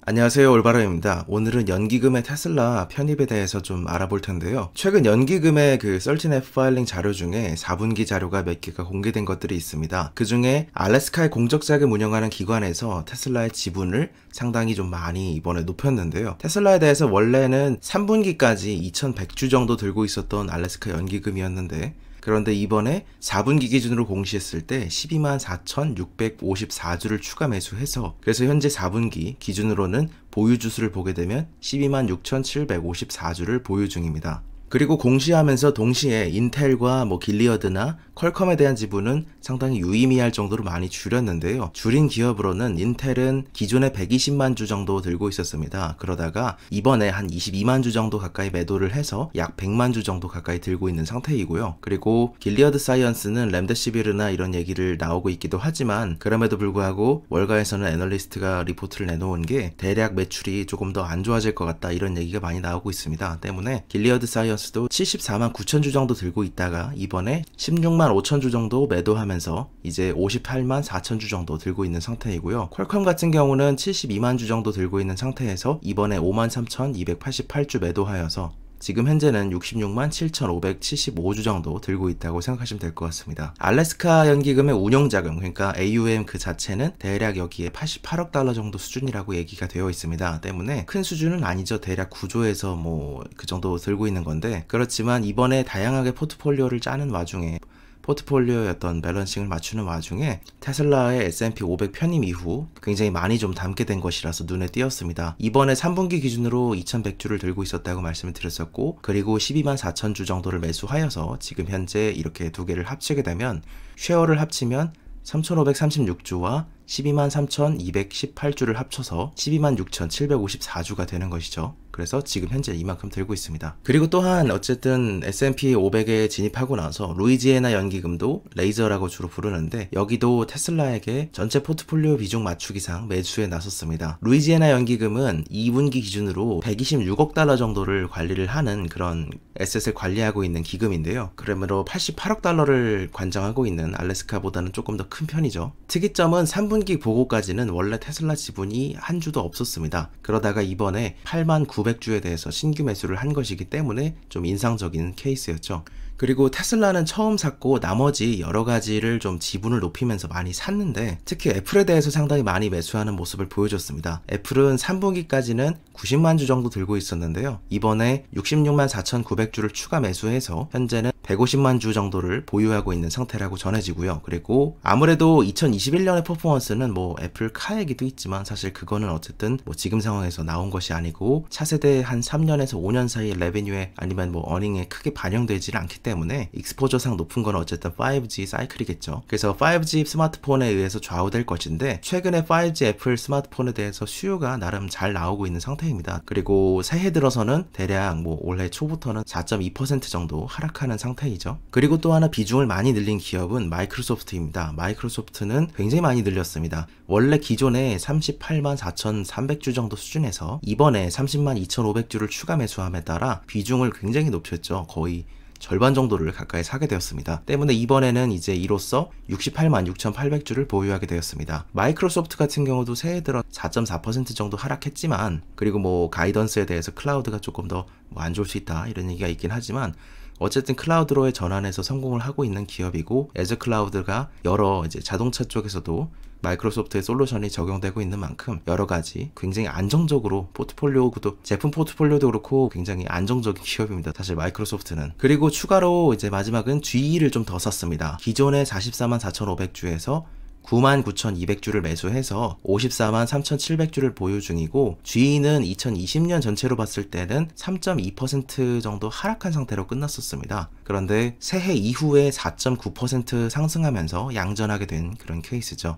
안녕하세요, 올바로입니다. 오늘은 연기금의 테슬라 편입에 대해서 좀 알아볼 텐데요. 최근 연기금의 그 13F 파일링 자료 중에 4분기 자료가 몇 개가 공개된 것들이 있습니다. 그 중에 알래스카의 공적자금 운영하는 기관에서 테슬라의 지분을 상당히 좀 많이 이번에 높였는데요. 테슬라에 대해서 원래는 3분기까지 2100주 정도 들고 있었던 알래스카 연기금이었는데, 그런데 이번에 4분기 기준으로 공시했을 때 124,654주를 추가 매수해서, 그래서 현재 4분기 기준으로는 보유주수를 보게 되면 126,754주를 보유 중입니다. 그리고 공시하면서 동시에 인텔과 길리어드나 퀄컴에 대한 지분은 상당히 유의미할 정도로 많이 줄였는데요. 줄인 기업으로는 인텔은 기존에 120만 주 정도 들고 있었습니다. 그러다가 이번에 한 22만 주 정도 가까이 매도를 해서 약 100만 주 정도 가까이 들고 있는 상태이고요. 그리고 길리어드 사이언스는 렘데시비르나 이런 얘기를 나오고 있기도 하지만, 그럼에도 불구하고 월가에서는 애널리스트가 리포트를 내놓은 게 대략 매출이 조금 더 안 좋아질 것 같다, 이런 얘기가 많이 나오고 있습니다. 때문에 길리어드 사이언스도 74만 9천 주 정도 들고 있다가 이번에 16만 5천 주 정도 매도하면서 이제 58만 4천 주 정도 들고 있는 상태이고요. 퀄컴 같은 경우는 72만 주 정도 들고 있는 상태에서 이번에 5만 3,288주 매도하여서 지금 현재는 66만 7,575주 정도 들고 있다고 생각하시면 될 것 같습니다. 알래스카 연기금의 운용자금, 그러니까 AUM 그 자체는 대략 여기에 88억 달러 정도 수준이라고 얘기가 되어 있습니다. 때문에 큰 수준은 아니죠. 대략 9조에서 그 정도 들고 있는 건데, 그렇지만 이번에 다양하게 포트폴리오를 짜는 와중에, 포트폴리오의 어떤 밸런싱을 맞추는 와중에 테슬라의 S&P 500 편입 이후 굉장히 많이 좀 담게 된 것이라서 눈에 띄었습니다. 이번에 3분기 기준으로 2100주를 들고 있었다고 말씀을 드렸었고, 그리고 12만 4천 주 정도를 매수하여서 지금 현재 이렇게 두 개를 합치게 되면 쉐어를 합치면 3,536주와 12만 3,218주를 합쳐서 12만 6,754주가 되는 것이죠. 그래서 지금 현재 이만큼 들고 있습니다. 그리고 또한 어쨌든 S&P 500에 진입하고 나서 루이지애나 연기금도 레이저라고 주로 부르는데, 여기도 테슬라에게 전체 포트폴리오 비중 맞추기상 매수에 나섰습니다. 루이지애나 연기금은 2분기 기준으로 126억 달러 정도를 관리를 하는 그런 에셋을 관리하고 있는 기금인데요. 그러므로 88억 달러를 관장하고 있는 알래스카보다는 조금 더 큰 편이죠. 특이점은 3분기 보고까지는 원래 테슬라 지분이 한 주도 없었습니다. 그러다가 이번에 8만 900주에 대해서 신규 매수를 한 것이기 때문에 좀 인상적인 케이스였죠. 그리고 테슬라는 처음 샀고 나머지 여러 가지를 좀 지분을 높이면서 많이 샀는데, 특히 애플에 대해서 상당히 많이 매수하는 모습을 보여줬습니다. 애플은 3분기까지는 90만 주 정도 들고 있었는데요. 이번에 66만 4,900주를 추가 매수해서 현재는 150만 주 정도를 보유하고 있는 상태라고 전해지고요. 그리고 아무래도 2021년의 퍼포먼스는 애플 카 얘기도 있지만, 사실 그거는 어쨌든 지금 상황에서 나온 것이 아니고 차세대 한 3년에서 5년 사이의 레베뉴에 아니면 어닝에 크게 반영되지는 않기 때문에 익스포저상 높은 건 어쨌든 5G 사이클이겠죠. 그래서 5G 스마트폰에 의해서 좌우될 것인데, 최근에 5G 애플 스마트폰에 대해서 수요가 나름 잘 나오고 있는 상태입니다. 그리고 새해 들어서는 대략 올해 초부터는 4.2% 정도 하락하는 상태이죠. 그리고 또 하나 비중을 많이 늘린 기업은 마이크로소프트입니다. 마이크로소프트는 굉장히 많이 늘렸습니다. 원래 기존에 38만 4,300주 정도 수준에서 이번에 30만 2,500주를 추가 매수함에 따라 비중을 굉장히 높였죠. 거의 절반 정도를 가까이 사게 되었습니다. 때문에 이번에는 이제 이로써 68만 6,800주를 보유하게 되었습니다. 마이크로소프트 같은 경우도 새해 들어 4.4% 정도 하락했지만, 그리고 가이던스에 대해서 클라우드가 조금 더 안 좋을 수 있다, 이런 얘기가 있긴 하지만, 어쨌든 클라우드로의 전환에서 성공을 하고 있는 기업이고, 에즈 클라우드가 여러 이제 자동차 쪽에서도 마이크로소프트의 솔루션이 적용되고 있는 만큼 여러 가지 굉장히 안정적으로 포트폴리오도, 제품 포트폴리오도 그렇고 굉장히 안정적인 기업입니다, 사실 마이크로소프트는. 그리고 추가로 이제 마지막은 GE를 좀 더 샀습니다. 기존의 44만 4,500주에서 99,200주를 매수해서 54만 3,700주를 보유 중이고, GE는 2020년 전체로 봤을 때는 3.2% 정도 하락한 상태로 끝났었습니다. 그런데 새해 이후에 4.9% 상승하면서 양전하게 된 그런 케이스죠.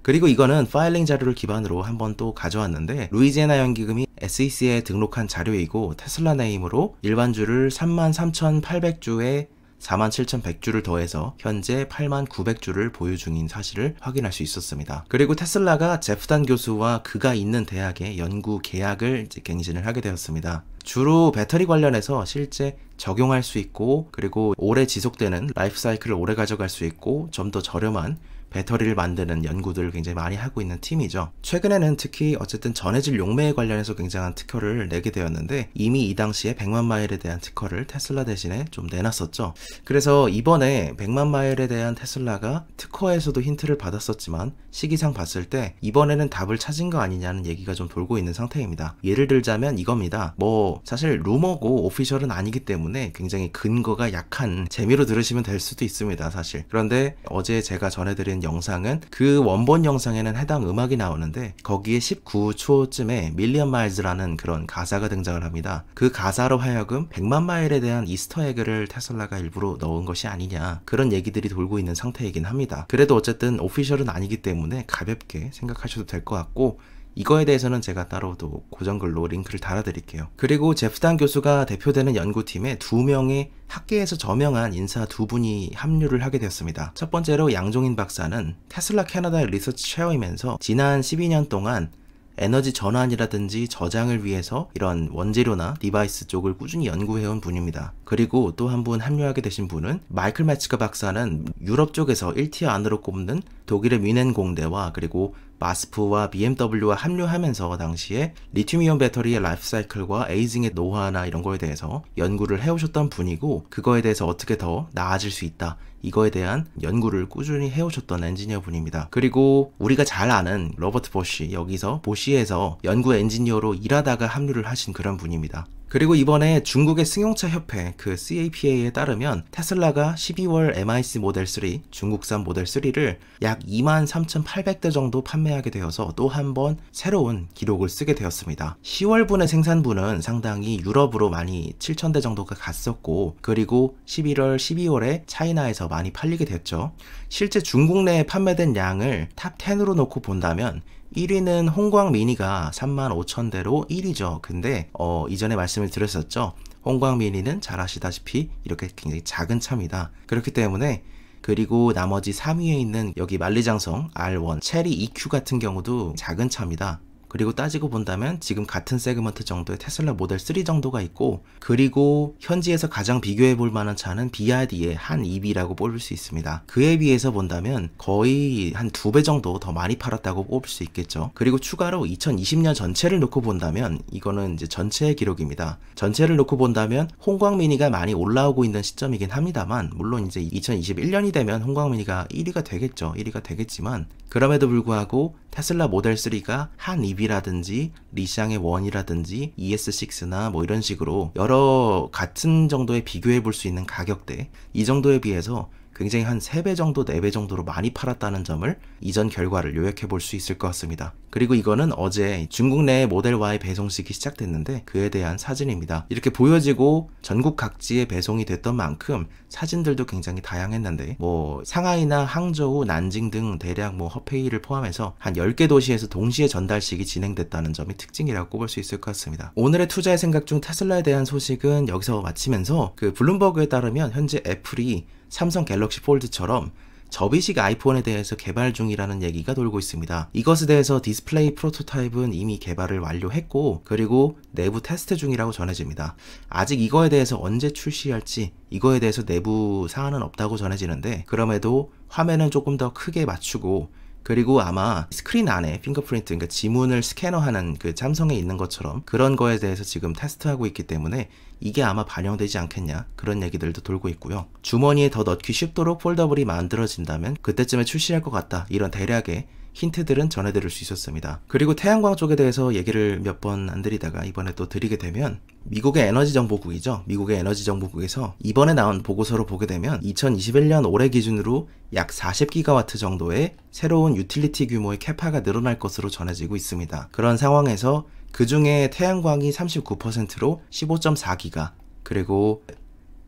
그리고 이거는 파일링 자료를 기반으로 한번 또 가져왔는데, 루이지애나 연기금이 SEC에 등록한 자료이고, 테슬라 네임으로 일반주를 33,800주에 47,100주를 더해서 현재 89,900주를 보유 중인 사실을 확인할 수 있었습니다. 그리고 테슬라가 제프단 교수와 그가 있는 대학의 연구 계약을 이제 갱신을 하게 되었습니다. 주로 배터리 관련해서 실제 적용할 수 있고, 그리고 오래 지속되는 라이프 사이클을 오래 가져갈 수 있고, 좀 더 저렴한 배터리를 만드는 연구들을 굉장히 많이 하고 있는 팀이죠. 최근에는 특히 어쨌든 전해질 용매에 관련해서 굉장한 특허를 내게 되었는데, 이미 이 당시에 100만 마일에 대한 특허를 테슬라 대신에 좀 내놨었죠. 그래서 이번에 100만 마일에 대한 테슬라가 특허에서도 힌트를 받았었지만 시기상 봤을 때 이번에는 답을 찾은 거 아니냐는 얘기가 좀 돌고 있는 상태입니다. 예를 들자면 이겁니다. 뭐 사실 루머고 오피셜은 아니기 때문에 굉장히 근거가 약한 재미로 들으시면 될 수도 있습니다, 사실. 그런데 어제 제가 전해드린 영상은 그 원본 영상에는 해당 음악이 나오는데, 거기에 19초쯤에 밀리언 마일즈라는 그런 가사가 등장을 합니다. 그 가사로 하여금 100만 마일에 대한 이스터 에그를 테슬라가 일부러 넣은 것이 아니냐, 그런 얘기들이 돌고 있는 상태이긴 합니다. 그래도 어쨌든 오피셜은 아니기 때문에 가볍게 생각하셔도 될 것 같고, 이거에 대해서는 제가 따로도 고정글로 링크를 달아드릴게요. 그리고 제프단 교수가 대표되는 연구팀에 2명의 학계에서 저명한 인사 2분이 합류를 하게 되었습니다. 첫 번째로 양종인 박사는 테슬라 캐나다의 리서치 체어이면서 지난 12년 동안 에너지 전환이라든지 저장을 위해서 이런 원재료나 디바이스 쪽을 꾸준히 연구해온 분입니다. 그리고 또 한 분 합류하게 되신 분은 마이클 매츠커 박사는 유럽 쪽에서 1티어 안으로 꼽는 독일의 뮌헨 공대와 그리고 마스프와 BMW와 합류하면서 당시에 리튬이온 배터리의 라이프 사이클과 에이징의 노화나 이런 거에 대해서 연구를 해오셨던 분이고, 그거에 대해서 어떻게 더 나아질 수 있다, 이거에 대한 연구를 꾸준히 해오셨던 엔지니어 분입니다. 그리고 우리가 잘 아는 로버트 보쉬, 여기서 보쉬에서 연구 엔지니어로 일하다가 합류를 하신 그런 분입니다. 그리고 이번에 중국의 승용차 협회 그 CAPA에 따르면 테슬라가 12월 MIC 모델 3, 중국산 모델 3를 약 23,800대 정도 판매하게 되어서 또 한 번 새로운 기록을 쓰게 되었습니다. 10월분의 생산분은 상당히 유럽으로 많이 7,000대 정도가 갔었고, 그리고 11월, 12월에 차이나에서 많이 팔리게 됐죠. 실제 중국 내에 판매된 양을 탑 10으로 놓고 본다면 1위는 홍광 미니가 35,000대로 1위죠. 근데 이전에 말씀을 드렸었죠. 홍광 미니는 잘 아시다시피 이렇게 굉장히 작은 차입니다. 그렇기 때문에, 그리고 나머지 3위에 있는 여기 만리장성 R1, 체리 EQ 같은 경우도 작은 차입니다. 그리고 따지고 본다면 지금 같은 세그먼트 정도의 테슬라 모델 3 정도가 있고, 그리고 현지에서 가장 비교해 볼 만한 차는 BYD의 한 EV라고 뽑을 수 있습니다. 그에 비해서 본다면 거의 한 2배 정도 더 많이 팔았다고 뽑을 수 있겠죠. 그리고 추가로 2020년 전체를 놓고 본다면, 이거는 이제 전체의 기록입니다. 전체를 놓고 본다면 홍광 미니가 많이 올라오고 있는 시점이긴 합니다만, 물론 이제 2021년이 되면 홍광 미니가 1위가 되겠죠. 1위가 되겠지만, 그럼에도 불구하고 테슬라 모델 3가 한 EV라든지 리샹의 1이라든지 ES6나 뭐 이런 식으로 여러 같은 정도의 비교해 볼 수 있는 가격대, 이 정도에 비해서 굉장히 한 3배 정도, 4배 정도로 많이 팔았다는 점을 이전 결과를 요약해 볼 수 있을 것 같습니다. 그리고 이거는 어제 중국 내 모델 Y 배송식이 시작됐는데 그에 대한 사진입니다. 이렇게 보여지고 전국 각지에 배송이 됐던 만큼 사진들도 굉장히 다양했는데, 뭐 상하이나 항저우, 난징 등 대략 뭐 허페이를 포함해서 한 10개 도시에서 동시에 전달식이 진행됐다는 점이 특징이라고 꼽을 수 있을 것 같습니다. 오늘의 투자의 생각 중 테슬라에 대한 소식은 여기서 마치면서, 그 블룸버그에 따르면 현재 애플이 삼성 갤럭시 폴드처럼 접이식 아이폰에 대해서 개발 중이라는 얘기가 돌고 있습니다. 이것에 대해서 디스플레이 프로토타입은 이미 개발을 완료했고, 그리고 내부 테스트 중이라고 전해집니다. 아직 이거에 대해서 언제 출시할지, 이거에 대해서 내부 사안은 없다고 전해지는데, 그럼에도 화면은 조금 더 크게 맞추고, 그리고 아마 스크린 안에 핑거프린트, 그러니까 지문을 스캐너하는 그 삼성에 있는 것처럼 그런 거에 대해서 지금 테스트하고 있기 때문에 이게 아마 반영되지 않겠냐, 그런 얘기들도 돌고 있고요. 주머니에 더 넣기 쉽도록 폴더블이 만들어진다면 그때쯤에 출시할 것 같다, 이런 대략의 힌트들은 전해드릴 수 있었습니다. 그리고 태양광 쪽에 대해서 얘기를 몇 번 안 드리다가 이번에 또 드리게 되면, 미국의 에너지정보국이죠. 미국의 에너지정보국에서 이번에 나온 보고서로 보게 되면 2021년 올해 기준으로 약 40기가와트 정도의 새로운 유틸리티 규모의 캐파가 늘어날 것으로 전해지고 있습니다. 그런 상황에서 그 중에 태양광이 39%로 15.4기가, 그리고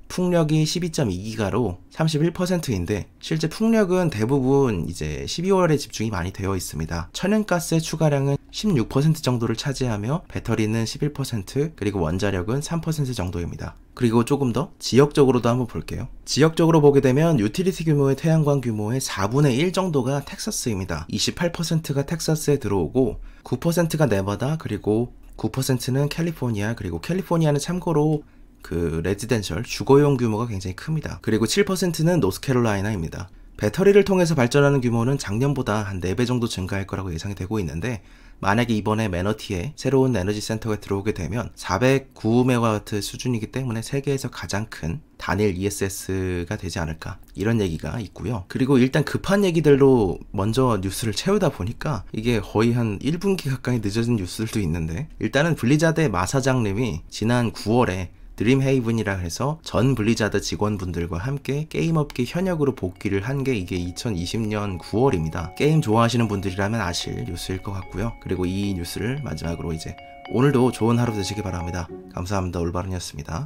풍력이 12.2기가로 31%인데, 실제 풍력은 대부분 이제 12월에 집중이 많이 되어 있습니다. 천연가스의 추가량은 16% 정도를 차지하며 배터리는 11%, 그리고 원자력은 3% 정도입니다. 그리고 조금 더 지역적으로도 한번 볼게요. 지역적으로 보게 되면 유틸리티 규모의 태양광 규모의 4분의 1 정도가 텍사스입니다. 28%가 텍사스에 들어오고 9%가 네바다, 그리고 9%는 캘리포니아, 그리고 캘리포니아는 참고로 그 레지덴셜 주거용 규모가 굉장히 큽니다. 그리고 7%는 노스캐롤라이나입니다. 배터리를 통해서 발전하는 규모는 작년보다 한 4배 정도 증가할 거라고 예상이 되고 있는데, 만약에 이번에 매너티에 새로운 에너지 센터가 들어오게 되면 409MW 수준이기 때문에 세계에서 가장 큰 단일 ESS가 되지 않을까, 이런 얘기가 있고요. 그리고 일단 급한 얘기들로 먼저 뉴스를 채우다 보니까 이게 거의 한 1분기 가까이 늦어진 뉴스들도 있는데, 일단은 블리자드의 마 사장님이 지난 9월에 드림헤이븐이라 해서 전 블리자드 직원분들과 함께 게임업계 현역으로 복귀를 한 게 이게 2020년 9월입니다. 게임 좋아하시는 분들이라면 아실 뉴스일 것 같고요. 그리고 이 뉴스를 마지막으로 이제 오늘도 좋은 하루 되시기 바랍니다. 감사합니다. 올바른이었습니다.